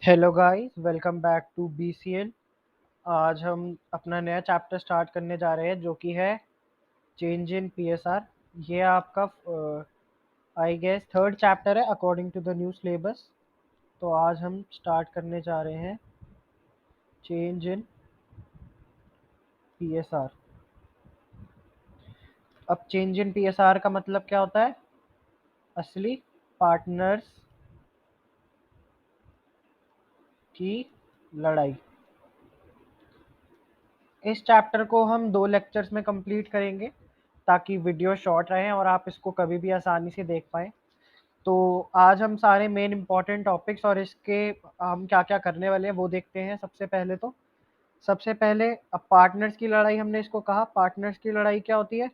Hello guys, welcome back to BCN. आज हम अपना नया चैप्टर स्टार्ट करने जा रहे हैं जो कि है चेंज इन पीएसआर। ये आपका आई गेस थर्ड चैप्टर है according to the new syllabus. तो आज हम स्टार्ट करने जा रहे हैं चेंज इन पीएसआर। अब चेंज इन पीएसआर का मतलब क्या होता है? असली पार्टनर्स की लड़ाई। इस चैप्टर को हम 2 लेक्चर्स में कंप्लीट करेंगे ताकि वीडियो शॉर्ट रहे और आप इसको कभी भी आसानी से देख पाएँ। तो आज हम सारे मेन इंपॉर्टेंट टॉपिक्स और इसके हम क्या-क्या करने वाले हैं वो देखते हैं। सबसे पहले अब पार्टनर्स की लड़ाई हमने इसको कहा। पार्टनर्स की लड़ाई क्या होती है?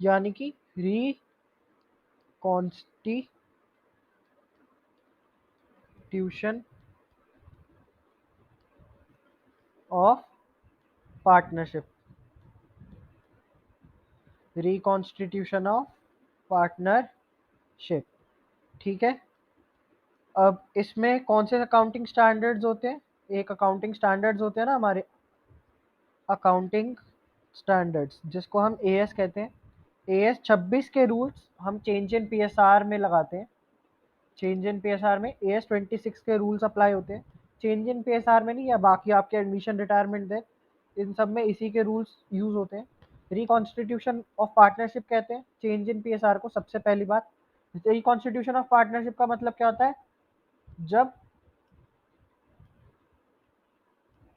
यानी कि reconstitution of partnership. Reconstitution of partnership, ठीक है? अब इसमें कौन से अकाउंटिंग स्टैंडर्ड्स होते हैं? एक अकाउंटिंग स्टैंडर्ड्स होते हैं ना हमारे, अकाउंटिंग स्टैंडर्ड्स जिसको हम एएस कहते हैं। एएस 26 के रूल्स हम चेंज इन पीएसआर में लगाते हैं। चेंज इन पीएसआर में एएस 26 के रूल्स अप्लाई होते हैं। चेंज इन पीएसआर में नहीं, या बाकी आपके एडमिशन रिटायरमेंट डेट, इन सब में इसी के रूल्स यूज होते हैं। रिकॉन्स्टिट्यूशन ऑफ पार्टनरशिप कहते हैं चेंज इन पीएसआर को। सबसे पहली बात, रिकॉन्स्टिट्यूशन ऑफ पार्टनरशिप का मतलब क्या होता है? जब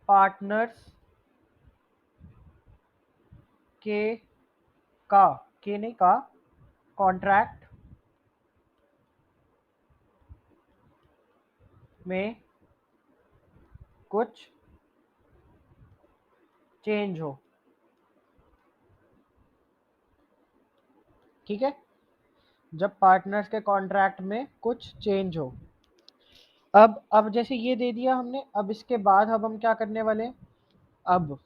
पार्टनर्स के का के नहीं का कॉन्ट्रैक्ट में कुछ चेंज हो, ठीक है? जब पार्टनर्स के कॉन्ट्रैक्ट में कुछ चेंज हो। अब जैसे ये दे दिया हमने, अब इसके बाद अब हम क्या करने वाले हैं? अब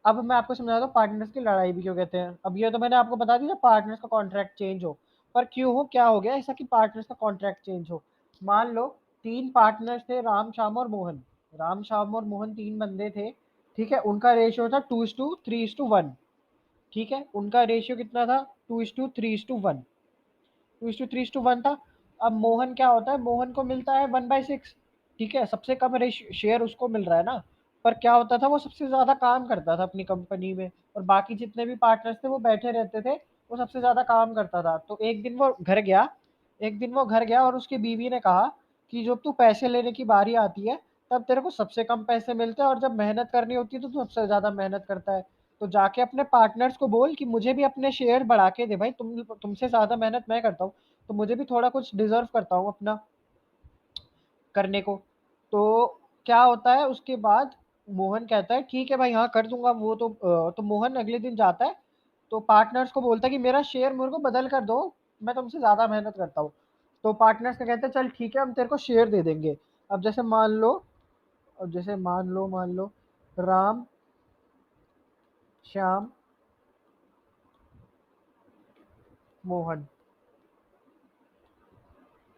अब मैं आपको समझाता हूँ पार्टनर्स की लड़ाई भी क्यों कहते हैं। अब ये तो मैंने आपको बता दिया पार्टनर्स का कॉन्ट्रैक्ट चेंज हो, पर क्यों हो, क्या हो गया ऐसा कि पार्टनर्स का कॉन्ट्रैक्ट चेंज हो? मान लो 3 पार्टनर्स थे, राम, श्याम और मोहन। राम, श्याम और मोहन 3 बंदे थे, ठीक है? उनका रेशियो था 2:3:1, ठीक है? उनका रेशियो कितना था? 2:3:1, 2:3:1 था। अब मोहन क्या होता है? मोहन को मिलता है 1/6, ठीक है? सबसे कम शेयर उसको मिल रहा है ना। पर क्या होता था, वो सबसे ज़्यादा काम करता था अपनी कंपनी में, और बाकी जितने भी पार्टनर्स थे वो बैठे रहते थे। वो सबसे ज़्यादा काम करता था। तो एक दिन वो घर गया और उसकी बीवी ने कहा कि जब तू पैसे लेने की बारी आती है तब तेरे को सबसे कम पैसे मिलते हैं, और जब मेहनत करनी होती है तो तू सबसे ज़्यादा मेहनत करता है। तो जाके अपने पार्टनर्स को बोल कि मुझे भी अपने शेयर बढ़ा के दे भाई, तुमसे ज़्यादा मेहनत मैं करता हूँ, तो मुझे भी थोड़ा कुछ डिज़र्व करता हूँ अपना करने को। तो क्या होता है उसके बाद? मोहन कहता है ठीक है भाई, हाँ कर दूँगा वो तो। तो मोहन अगले दिन जाता है, तो पार्टनर्स को बोलता है कि मेरा शेयर मेरे को बदल कर दो, मैं तुमसे ज़्यादा मेहनत करता हूँ। तो पार्टनर्स का कहते हैं चल ठीक है, हम तेरे को शेयर दे देंगे। अब जैसे मान लो राम, श्याम, मोहन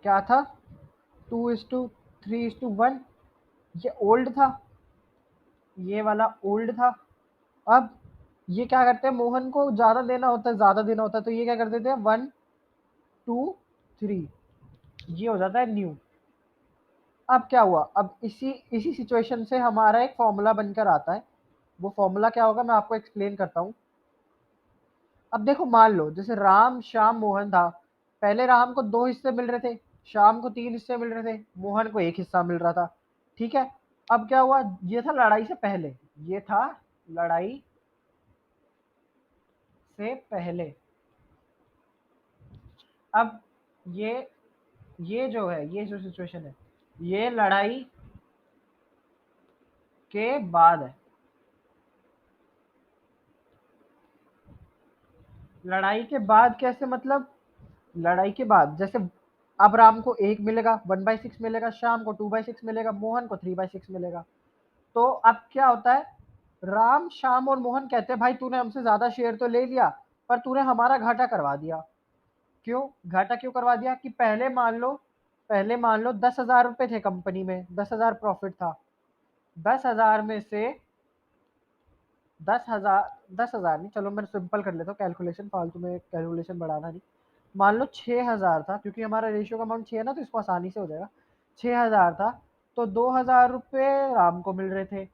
क्या था? 2:3:1। ये ओल्ड था, ये वाला ओल्ड था। अब ये क्या करते हैं, मोहन को ज़्यादा देना होता है, तो ये क्या कर देते हैं 1:2:3, ये हो जाता है न्यू। अब क्या हुआ? अब इसी इसी सिचुएशन से हमारा एक फॉर्मूला बनकर आता है। वो फॉर्मूला क्या होगा मैं आपको एक्सप्लेन करता हूँ। अब देखो, मान लो जैसे राम, श्याम, मोहन था। पहले राम को 2 हिस्से मिल रहे थे, श्याम को 3 हिस्से मिल रहे थे, मोहन को 1 हिस्सा मिल रहा था, ठीक है? अब क्या हुआ? ये था लड़ाई से पहले, ये था लड़ाई से पहले। अब ये ये जो सिचुएशन है, ये लड़ाई के बाद है। लड़ाई के बाद कैसे मतलब? लड़ाई के बाद जैसे अब राम को 1 मिलेगा, 1/6 मिलेगा, श्याम को 2/6 मिलेगा, मोहन को 3/6 मिलेगा। तो अब क्या होता है? राम, श्याम और मोहन कहते हैं भाई तूने हमसे ज़्यादा शेयर तो ले लिया, पर तूने हमारा घाटा करवा दिया। क्यों घाटा क्यों करवा दिया? कि पहले मान लो पहले मान लो 10,000 रुपए थे कंपनी में, 10,000 प्रॉफिट था। 10,000 में से 10,000, 10,000 नहीं, चलो मैं सिंपल कर लेता हूँ कैलकुलेशन, फालतू में कैलकुलेशन बढ़ाना नहीं। मान लो 6,000 था, क्योंकि हमारा रेशियो का अमाउंट 6 है ना, तो इसको आसानी से हो जाएगा। 6,000 था, तो 2,000 रुपये राम को मिल रहे थे,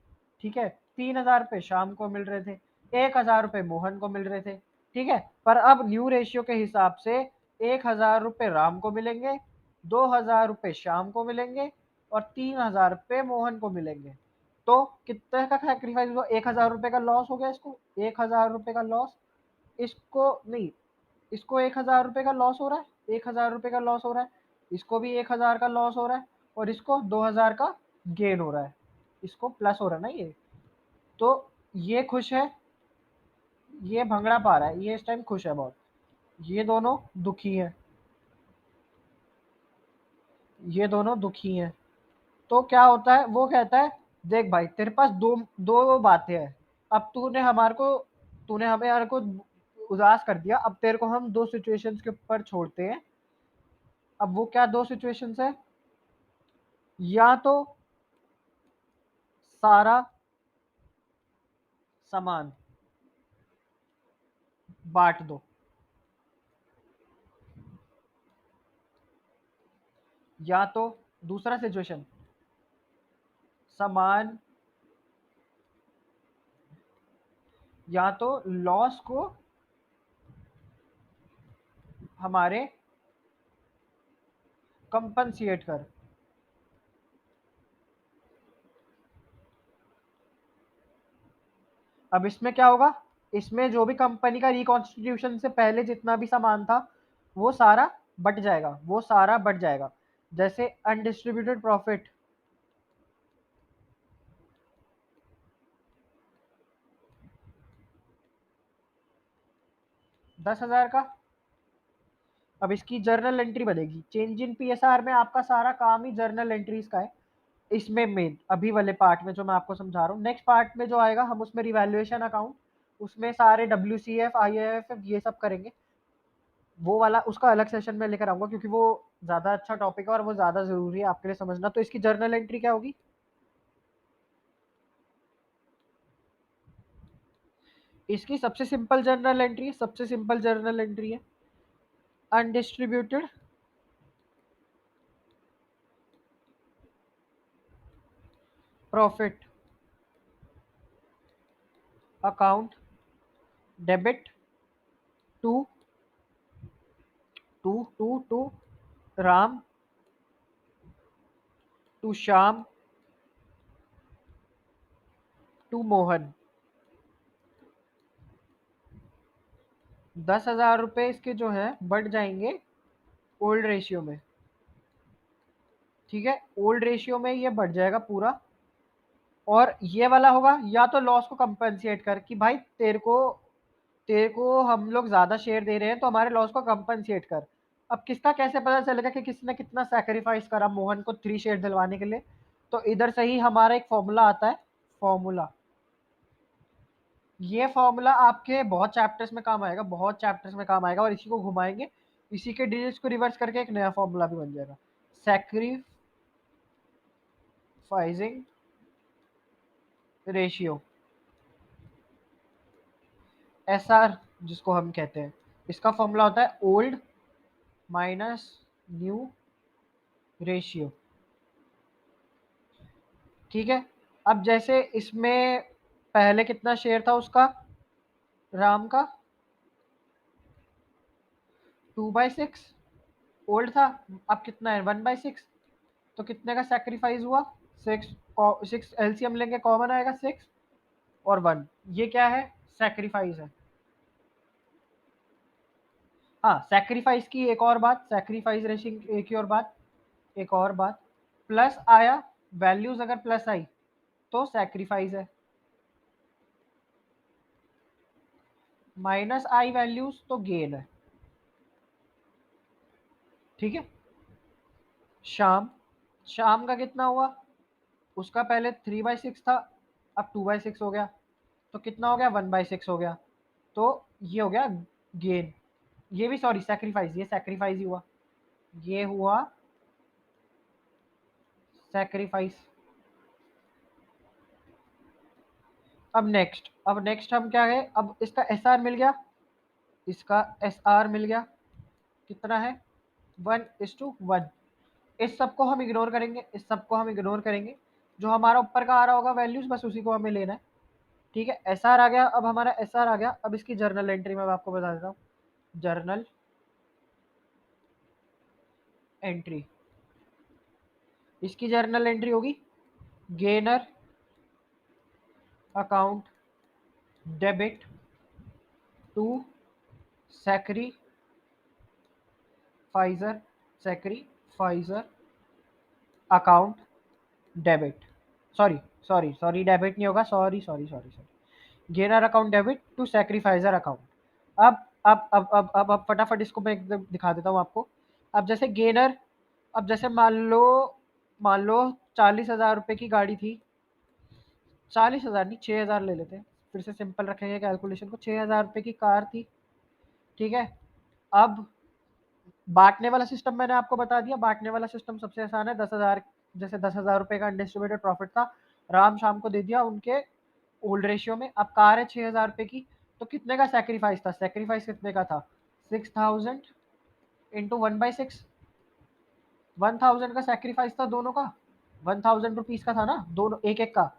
ठीक है। 3,000 रुपये शाम को मिल रहे थे, 1,000 रुपये मोहन को मिल रहे थे, ठीक है। पर अब न्यू रेशियो के हिसाब से 1,000 रुपये राम को मिलेंगे, 2,000 रुपये शाम को मिलेंगे, और 3,000 रुपये मोहन को मिलेंगे। तो कितने का सैक्रिफाइस हुआ? 1,000 रुपये का लॉस हो गया इसको, 1,000 रुपये का लॉस। इसको नहीं, इसको 1,000 रुपये का लॉस हो रहा है, 1,000 रुपये का लॉस हो रहा है, इसको भी 1,000 का लॉस हो रहा है, और इसको 2,000 का गेन हो रहा है। इसको प्लस हो रहा है ना ये। तो ये खुश है, ये भंगड़ा पा रहा है, ये इस टाइम खुश है बहुत। ये दोनों दुखी हैं, ये दोनों दुखी हैं। तो क्या होता है, वो कहता है देख भाई तेरे पास दो दो बातें हैं। अब तूने हमें यार को उदास कर दिया, अब तेरे को हम दो सिचुएशंस के ऊपर छोड़ते हैं। अब वो क्या दो सिचुएशंस है? या तो सारा सामान बांट दो, या तो दूसरा सिचुएशन, सामान, या तो लॉस को हमारे कंपनसेट कर। अब इसमें क्या होगा, इसमें जो भी कंपनी का रिकॉन्स्टिट्यूशन से पहले जितना भी सामान था वो सारा बट जाएगा, वो सारा बट जाएगा। जैसे अनडिस्ट्रीब्यूटेड प्रॉफिट 10,000 का। अब इसकी जर्नल एंट्री बनेगी, चेंज इन पीएसआर में आपका सारा काम ही जर्नल एंट्रीज का है। इसमें मेन अभी वाले पार्ट में जो मैं आपको समझा रहा हूँ, नेक्स्ट पार्ट में जो आएगा हम उसमें रिवैल्यूएशन अकाउंट, उसमें सारे WCF IIF ये सब करेंगे। वो वाला उसका अलग सेशन में लेकर आऊंगा, क्योंकि वो ज़्यादा अच्छा टॉपिक है और वो ज़्यादा ज़रूरी है आपके लिए समझना। तो इसकी जर्नल एंट्री क्या होगी? इसकी सबसे सिंपल जर्नल एंट्री है, सबसे सिंपल जर्नल एंट्री है undistributed profit account debit to to to to Ram, to Shyam, to Mohan. 10,000 रुपये इसके जो है बढ़ जाएंगे ओल्ड रेशियो में, ठीक है। ओल्ड रेशियो में ये बढ़ जाएगा पूरा। और ये वाला होगा या तो लॉस को कंपनसेट कर कि भाई तेरे को हम लोग ज्यादा शेयर दे रहे हैं तो हमारे लॉस को कंपनसेट कर। अब किसका कैसे पता चलेगा कि किसने कितना सैक्रिफाइस करा मोहन को 3 शेयर दिलवाने के लिए? तो इधर से ही हमारा एक फॉर्मूला आता है, फॉर्मूला। ये फॉर्मूला आपके बहुत चैप्टर्स में काम आएगा, बहुत चैप्टर्स में काम आएगा, और इसी को घुमाएंगे, इसी के डिजिट्स को रिवर्स करके एक नया फॉर्मूला भी बन जाएगा। सैक्रिफाइसिंग रेशियो, SR जिसको हम कहते हैं, इसका फॉर्मूला होता है ओल्ड माइनस न्यू रेशियो, ठीक है। अब जैसे इसमें पहले कितना शेयर था उसका, राम का 2/6 ओल्ड था। अब कितना है 1/6, तो कितने का सेक्रीफाइस हुआ? 6। 6 एलसीएम लेंगे, कॉमन आएगा 6 और 1, ये क्या है? सेक्रीफाइस है। हाँ, सेक्रीफाइस की एक और बात, सेक्रीफाइस रेशिंग एक ही और बात, एक और बात, प्लस आया, वैल्यूज अगर प्लस आई तो सेक्रीफाइस है, माइनस आई वैल्यूज तो गेन है, ठीक है। शाम, शाम का कितना हुआ? उसका पहले 3/6 था, अब 2/6 हो गया, तो कितना हो गया? 1/6 हो गया। तो ये हो गया गेन। ये भी सॉरी सेक्रीफाइस, ये सेक्रीफाइस ही हुआ, ये हुआ सैक्रिफाइस। अब नेक्स्ट हम क्या है, अब इसका एसआर मिल गया, इसका एसआर मिल गया, कितना है 1:1। इस सबको हम इग्नोर करेंगे, इस सबको हम इग्नोर करेंगे, जो हमारा ऊपर का आ रहा होगा वैल्यूज बस उसी को हमें लेना है। ठीक है, एसआर आ गया, अब हमारा एसआर आ गया। अब इसकी जर्नल एंट्री मैं आपको बता देता हूँ। जर्नल एंट्री, इसकी जर्नल एंट्री होगी gainer account debit to sacrificer, sacrificer account debit, sorry sorry sorry debit नहीं होगा, sorry sorry sorry sorry, gainer account debit to sacrificer account. अब फटाफट इसको मैं एकदम दिखा देता हूँ आपको। अब जैसे गेनर, अब जैसे मान लो 40,000 रुपये की गाड़ी थी, 40,000 नहीं 6,000 ले लेते हैं, फिर से सिंपल रखेंगे कैलकुलेशन को। 6,000 रुपये की कार थी, ठीक है। अब बांटने वाला सिस्टम मैंने आपको बता दिया, बांटने वाला सिस्टम सबसे आसान है। 10,000, जैसे 10,000 रुपये का अनडिस्ट्रीब्यूटेड प्रॉफिट था, राम शाम को दे दिया उनके ओल्ड रेशियो में। अब कार है 6,000 रुपये की, तो कितने का सेक्रीफाइस था, सेक्रीफाइस कितने का था 6,000 इंटू 1/6, 1,000 का सेक्रीफाइस था दोनों का, 1,000 रुपीज का था ना दोनों, एक एक का।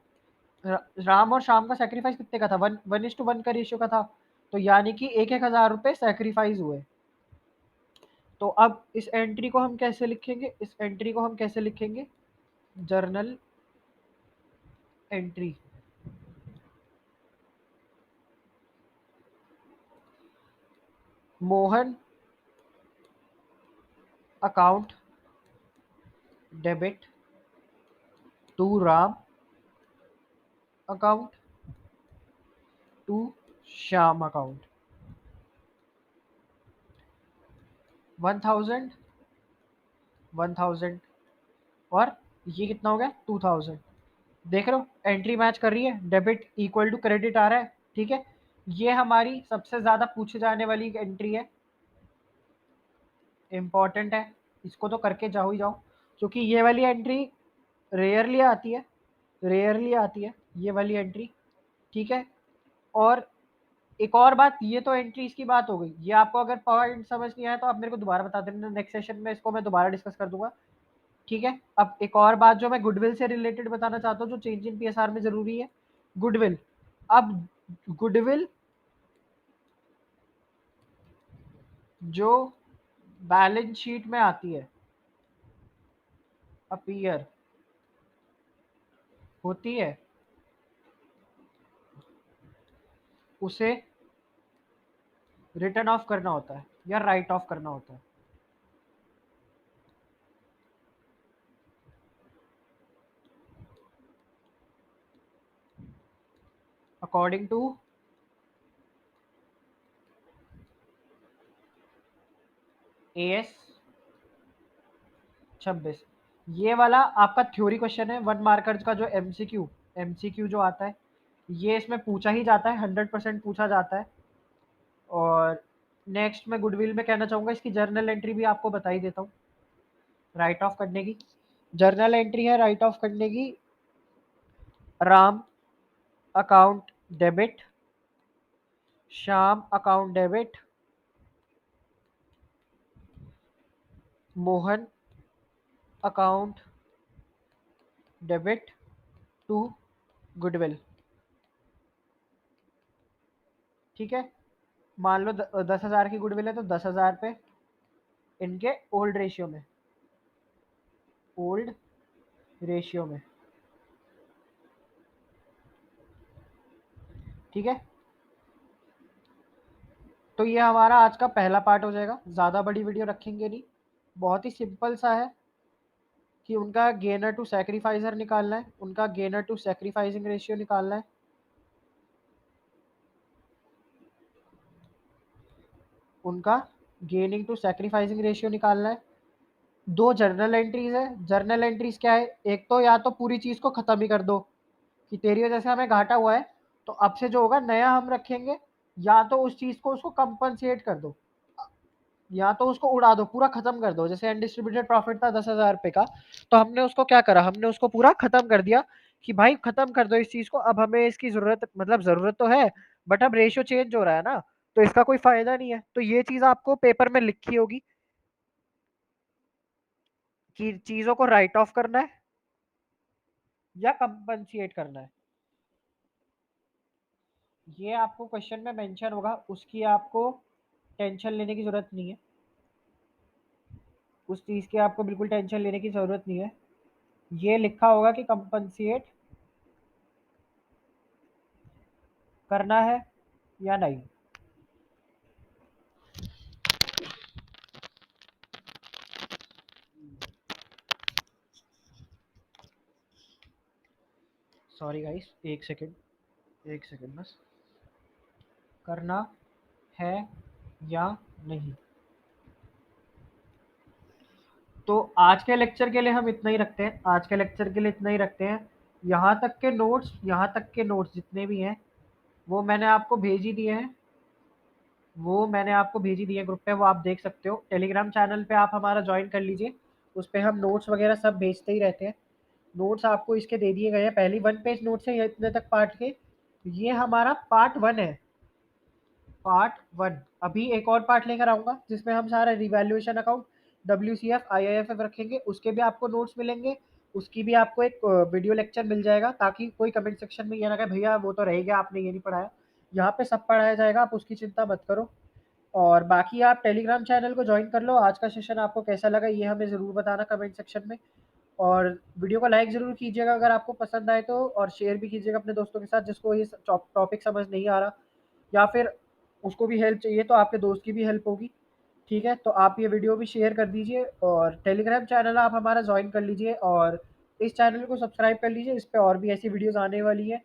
राम और शाम का सेक्रीफाइस कितने का था, 1:1 का रेशियो का था, तो यानी कि 1,000 रुपये सेक्रीफाइस हुए। तो अब इस एंट्री को हम कैसे लिखेंगे, इस एंट्री को हम कैसे लिखेंगे, journal entry, Mohan account debit to Ram account to Shyam account, 1,000 1,000 और ये कितना हो गया 2,000। देख रहे हो एंट्री मैच कर रही है, डेबिट इक्वल टू क्रेडिट आ रहा है, ठीक है। ये हमारी सबसे ज्यादा पूछे जाने वाली एंट्री है, इंपॉर्टेंट है, इसको तो करके जाओ ही जाओ, क्योंकि ये वाली एंट्री रेयरली आती है, रेयरली आती है ये वाली एंट्री, ठीक है। और एक और बात, ये तो एंट्रीज की बात हो गई, ये आपको अगर पॉइंट समझ नहीं आया तो आप मेरे को दोबारा बता देना, नेक्स्ट सेशन में इसको मैं दोबारा डिस्कस कर दूंगा, ठीक है। अब एक और बात जो मैं गुडविल से रिलेटेड बताना चाहता हूँ, जो चेंज इन पीएसआर में जरूरी है, गुडविल। अब गुडविल जो बैलेंस शीट में आती है, अपीयर होती है, उसे रिटर्न ऑफ करना होता है या राइट ऑफ करना होता है। अकॉर्डिंग टू AS 26, ये वाला आपका थ्योरी क्वेश्चन है, 1 मार्कर का जो एमसीक्यू जो आता है, ये इसमें पूछा ही जाता है, 100% पूछा जाता है। और नेक्स्ट मैं गुडविल में कहना चाहूँगा, इसकी जर्नल एंट्री भी आपको बता ही देता हूँ राइट ऑफ करने की। जर्नल एंट्री है राइट ऑफ करने की, Ram account debit, Shyam account debit, Mohan account debit to goodwill, ठीक है। मान लो 10,000 की गुडविल है तो 10,000 पे इनके ओल्ड रेशियो में, ओल्ड रेशियो में, ठीक है। तो ये हमारा आज का पहला पार्ट हो जाएगा, ज़्यादा बड़ी वीडियो रखेंगे नहीं, बहुत ही सिंपल सा है कि उनका गेनर टू सैक्रिफाइजर निकालना है, उनका गेनर टू सैक्रिफाइसिंग रेशियो निकालना है, उनका गेनिंग टू सैक्रिफाइसिंग रेशियो निकालना है। दो जर्नल एंट्रीज है, जर्नल एंट्रीज क्या है, एक तो या तो पूरी चीज़ को ख़त्म ही कर दो कि तेरी वजह से हमें घाटा हुआ है, तो अब से जो होगा नया हम रखेंगे, या तो उस चीज़ को उसको कंपनसेट कर दो, या तो उसको उड़ा दो, पूरा खत्म कर दो। जैसे अनडिस्ट्रीब्यूटेड प्रॉफिट था 10,000 रुपए का, तो हमने उसको क्या करा, हमने उसको पूरा खत्म कर दिया कि भाई खत्म कर दो इस चीज को, अब हमें इसकी जरूरत, मतलब जरूरत तो है बट अब रेशियो चेंज हो रहा है ना, तो इसका कोई फायदा नहीं है। तो ये चीज आपको पेपर में लिखी होगी कि चीजों को राइट ऑफ करना है या कंपनसिएट करना है। ये आपको क्वेश्चन में मेंशन होगा, उसकी आपको टेंशन लेने की जरूरत नहीं है, उस चीज की आपको बिल्कुल टेंशन लेने की जरूरत नहीं है। ये लिखा होगा कि कंपनसिएट करना है या नहीं। सॉरी गाइस, एक सेकंड बस। करना है या नहीं। तो आज के लेक्चर के लिए हम इतना ही रखते हैं, आज के लेक्चर के लिए इतना ही रखते हैं। यहाँ तक के नोट्स जितने भी हैं वो मैंने आपको भेज ही दिए हैं, वो मैंने आपको भेज ही दिए ग्रुप पे, वो आप देख सकते हो। टेलीग्राम चैनल पे आप हमारा ज्वाइन कर लीजिए, उस पे हम नोट्स वगैरह सब भेजते ही रहते हैं। नोट्स आपको इसके दे दिए गए हैं, पहली 1 पेज नोट्स है ये इतने तक पार्ट के। ये हमारा पार्ट 1 है, पार्ट 1। अभी एक और पार्ट लेकर आऊंगा जिसमें हम सारा रिवैल्यूएशन अकाउंट, WCF IIFF रखेंगे, उसके भी आपको नोट्स मिलेंगे। उसकी भी आपको एक वीडियो लेक्चर मिल जाएगा, ताकि कोई कमेंट सेक्शन में ये ना कहे भैया वो तो रह गया, आपने ये नहीं पढ़ाया। यहाँ पे सब पढ़ाया जाएगा, आप उसकी चिंता मत करो। और बाकी आप टेलीग्राम चैनल को ज्वाइन कर लो। आज का सेशन आपको कैसा लगा ये हमें ज़रूर बताना कमेंट सेक्शन में। और वीडियो को लाइक ज़रूर कीजिएगा अगर आपको पसंद आए तो, और शेयर भी कीजिएगा अपने दोस्तों के साथ जिसको ये टॉपिक समझ नहीं आ रहा, या फिर उसको भी हेल्प चाहिए तो आपके दोस्त की भी हेल्प होगी। ठीक है, तो आप ये वीडियो भी शेयर कर दीजिए, और टेलीग्राम चैनल आप हमारा ज्वाइन कर लीजिए, और इस चैनल को सब्सक्राइब कर लीजिए, इस पे और भी ऐसी वीडियोज़ आने वाली है।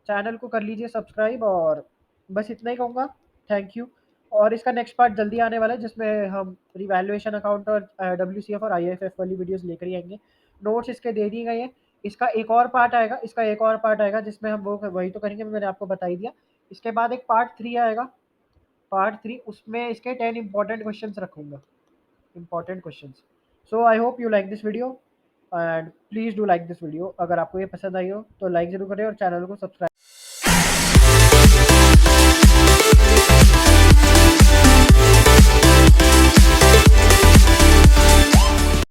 चैनल को कर लीजिए सब्सक्राइब, और बस इतना ही कहूँगा। Thank you. और इसका नेक्स्ट पार्ट जल्दी आने वाला है जिसमें हम रिवैल्यूएशन अकाउंट और WCF और IIFF वाली वीडियोज़ लेकर ही आएँगे। नोट्स इसके दे दिए गए हैं। इसका एक और पार्ट आएगा जिसमें हम वो वही तो करेंगे, मैंने आपको बता ही दिया। इसके बाद एक पार्ट 3 आएगा, पार्ट 3 उसमें इसके 10 इंपॉर्टेंट क्वेश्चंस रखूंगा, important questions. So I hope you like this video, and please do like this video. अगर आपको ये पसंद आई हो तो लाइक ज़रूर करें और चैनल को सब्सक्राइब